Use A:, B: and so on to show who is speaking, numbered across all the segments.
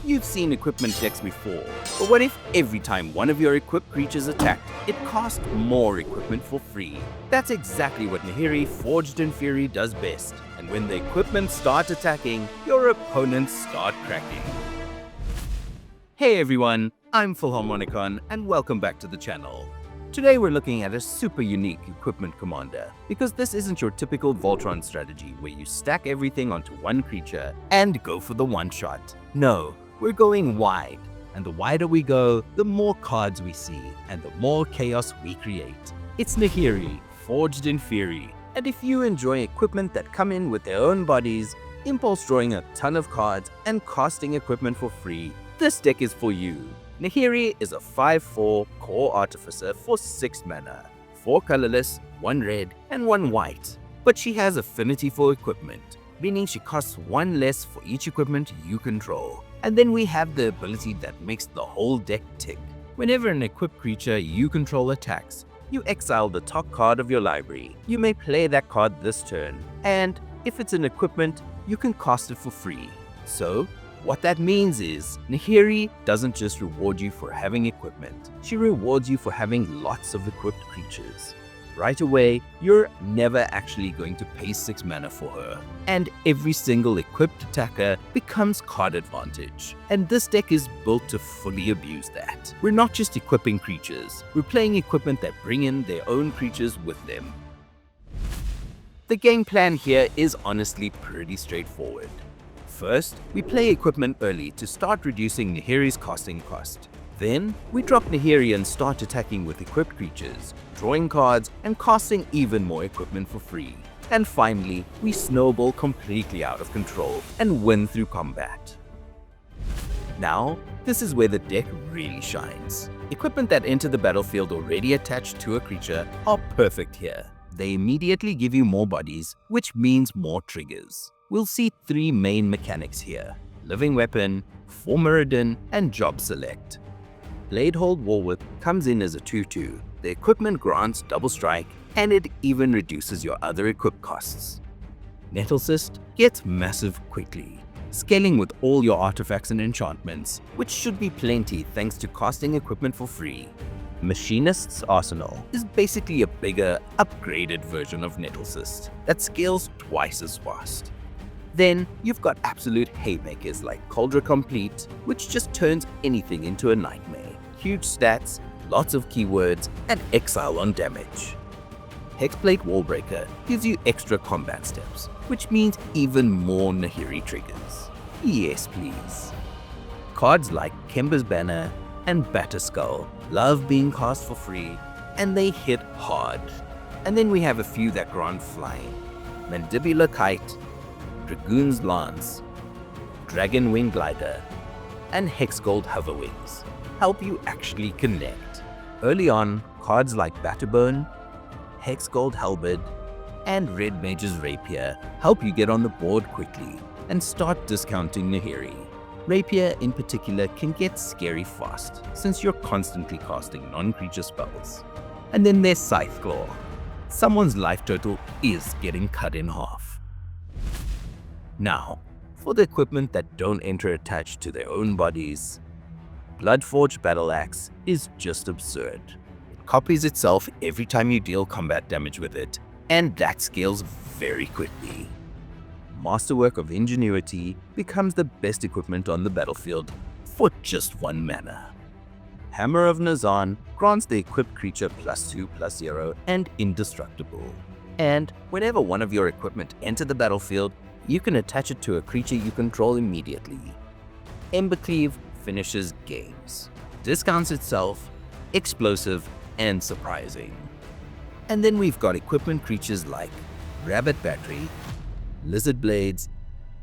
A: You've seen equipment decks before, but what if every time one of your equipped creatures attacked, it cost more equipment for free? That's exactly what Nahiri Forged in Fury does best, and when the equipment start attacking, your opponents start cracking. Hey everyone, I'm Philharmonicon and welcome back to the channel. Today we're looking at a super unique equipment commander, because this isn't your typical Voltron strategy where you stack everything onto one creature and go for the one-shot. No, we're going wide, and the wider we go, the more cards we see, and the more chaos we create. It's Nahiri, Forged in Fury, and if you enjoy equipment that come in with their own bodies, impulse drawing a ton of cards, and casting equipment for free, this deck is for you. Nahiri is a 5/4 core artificer for 6 mana, 4 colorless, 1 red, and 1 white. But she has affinity for equipment, meaning she costs 1 less for each equipment you control. And then we have the ability that makes the whole deck tick. Whenever an equipped creature you control attacks, you exile the top card of your library. You may play that card this turn, and if it's an equipment, you can cast it for free. So, what that means is, Nahiri doesn't just reward you for having equipment, she rewards you for having lots of equipped creatures. Right away, you're never actually going to pay 6 mana for her, and every single equipped attacker becomes card advantage. And this deck is built to fully abuse that. We're not just equipping creatures, we're playing equipment that bring in their own creatures with them. The game plan here is honestly pretty straightforward. First, we play equipment early to start reducing Nahiri's casting cost. Then, we drop Nahiri and start attacking with equipped creatures, drawing cards, and casting even more equipment for free. And finally, we snowball completely out of control and win through combat. Now, this is where the deck really shines. Equipment that enter the battlefield already attached to a creature are perfect here. They immediately give you more bodies, which means more triggers. We'll see 3 main mechanics here: Living Weapon, Formidin, and Job Select. Bladehold Warwith comes in as a 2/2. The equipment grants double strike, and it even reduces your other equip costs. Nettlecyst gets massive quickly, scaling with all your artifacts and enchantments, which should be plenty thanks to casting equipment for free. Machinist's Arsenal is basically a bigger, upgraded version of Nettlecyst that scales twice as fast. Then you've got absolute haymakers like Cauldron Complete, which just turns anything into a nightmare. Huge stats, lots of keywords, and exile on damage. Hexblade Wallbreaker gives you extra combat steps, which means even more Nahiri triggers. Yes, please. Cards like Kemba's Banner and Batterskull love being cast for free, and they hit hard. And then we have a few that grant flying: Mandibular Kite, Dragoon's Lance, Dragon Wing Glider, and Hexgold Hoverwings help you actually connect. Early on, cards like Batterbone, Hexgold Halberd, and Red Mage's Rapier help you get on the board quickly and start discounting Nahiri. Rapier in particular can get scary fast since you're constantly casting non-creature spells. And then there's Scytheclaw. Someone's life total is getting cut in half. Now, for the equipment that don't enter attached to their own bodies, Bloodforged Battle-Axe is just absurd. It copies itself every time you deal combat damage with it, and that scales very quickly. Masterwork of Ingenuity becomes the best equipment on the battlefield for just 1 mana. Hammer of Nazahn grants the equipped creature +2/+0 and indestructible. And whenever one of your equipment enter the battlefield, you can attach it to a creature you control immediately. Embercleave finishes games. Discounts itself, explosive, and surprising. And then we've got equipment creatures like Rabbit Battery, Lizard Blades,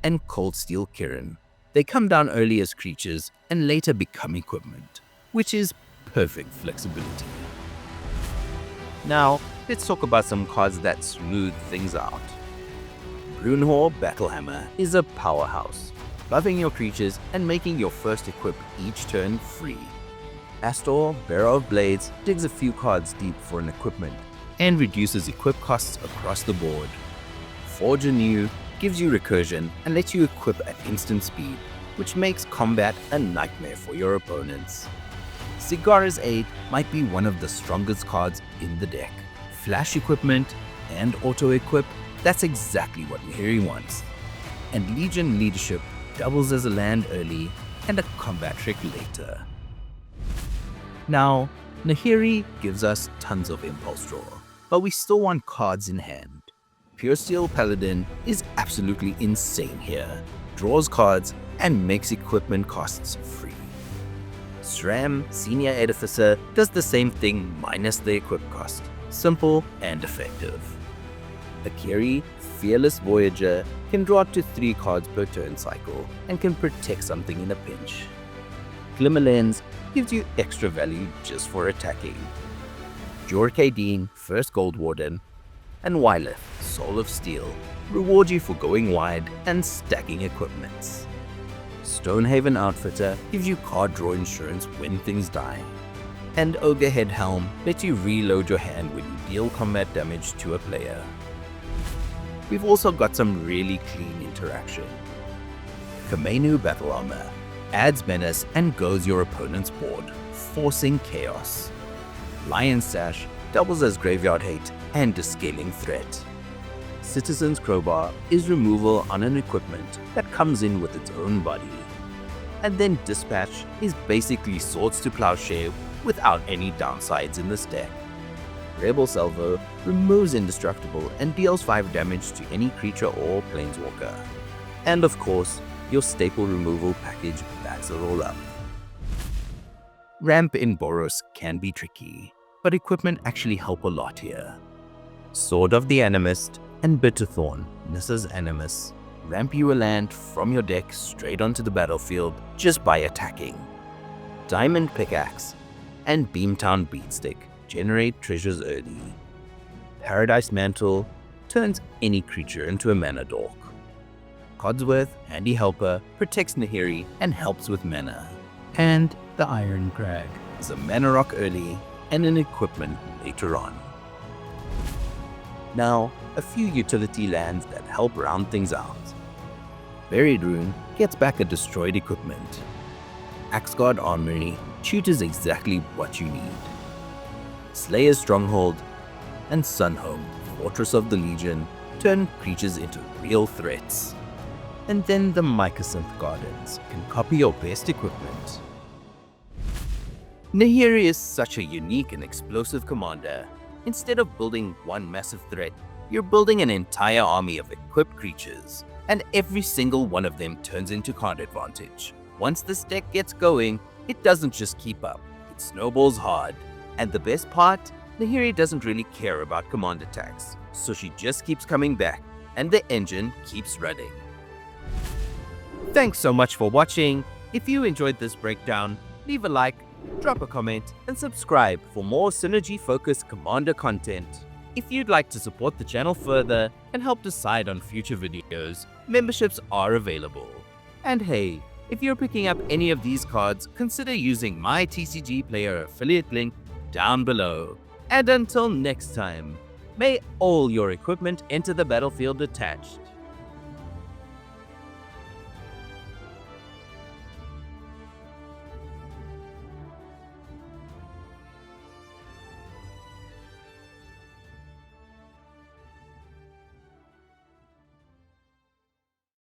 A: and Cold Steel Kirin. They come down early as creatures and later become equipment, which is perfect flexibility. Now, let's talk about some cards that smooth things out. Brunhor Battlehammer is a powerhouse, buffing your creatures and making your first equip each turn free. Astor Bearer of Blades digs a few cards deep for an equipment and reduces equip costs across the board. Forge Anew gives you recursion and lets you equip at instant speed. which makes combat a nightmare for your opponents. Sigarda's Aid might be one of the strongest cards in the deck. Flash equipment and auto-equip, that's exactly what Nahiri wants. And Legion Leadership doubles as a land early and a combat trick later. Now, Nahiri gives us tons of impulse draw, but we still want cards in hand. Puresteel Paladin is absolutely insane here, draws cards and makes equipment costs free. Sram, Senior Edificer, does the same thing minus the equip cost, simple and effective. Akiri, Fearless Voyager, can draw up to 3 cards per turn cycle and can protect something in a pinch. Glimmer Lens gives you extra value just for attacking. Jorkadine, First Gold Warden, and Wyleth, Soul of Steel, reward you for going wide and stacking equipments. Stonehaven Outfitter gives you card draw insurance when things die. And Ogre Head Helm lets you reload your hand when you deal combat damage to a player. We've also got some really clean interaction. Kamenu Battle Armor adds menace and goes your opponent's board, forcing chaos. Lion Sash doubles as graveyard hate and a scaling threat. Citizen's Crowbar is removal on an equipment that comes in with its own body. And then Dispatch is basically Swords to Plowshare without any downsides in this deck. Rebel Salvo removes Indestructible and deals 5 damage to any creature or planeswalker. And of course, your staple removal package backs it all up. Ramp in Boros can be tricky, but equipment actually help a lot here. Sword of the Animist and Bitterthorn, Nissa's Animus, ramp you a land from your deck straight onto the battlefield just by attacking. Diamond Pickaxe and Beamtown Beatstick generate treasures early. Paradise Mantle turns any creature into a mana dork. Codsworth, Handy Helper, protects Nahiri and helps with mana. And the Iron Crag is a mana rock early and an equipment later on. Now, a few utility lands that help round things out. Buried Rune gets back a destroyed equipment. Axguard Armory tutors exactly what you need. Slayer's Stronghold and Sunhome, Fortress of the Legion, turn creatures into real threats. And then the Mycosynth Gardens can copy your best equipment. Nahiri is such a unique and explosive commander. Instead of building one massive threat, you're building an entire army of equipped creatures, and every single one of them turns into card advantage. Once this deck gets going, it doesn't just keep up, it snowballs hard. And the best part, Nahiri doesn't really care about command attacks, so she just keeps coming back, and the engine keeps running. Thanks so much for watching. If you enjoyed this breakdown, leave a like, drop a comment, and subscribe for more synergy-focused commander content. If you'd like to support the channel further and help decide on future videos, memberships are available. And hey, if you're picking up any of these cards, consider using my TCG Player affiliate link down below. And until next time, may all your equipment enter the battlefield attached.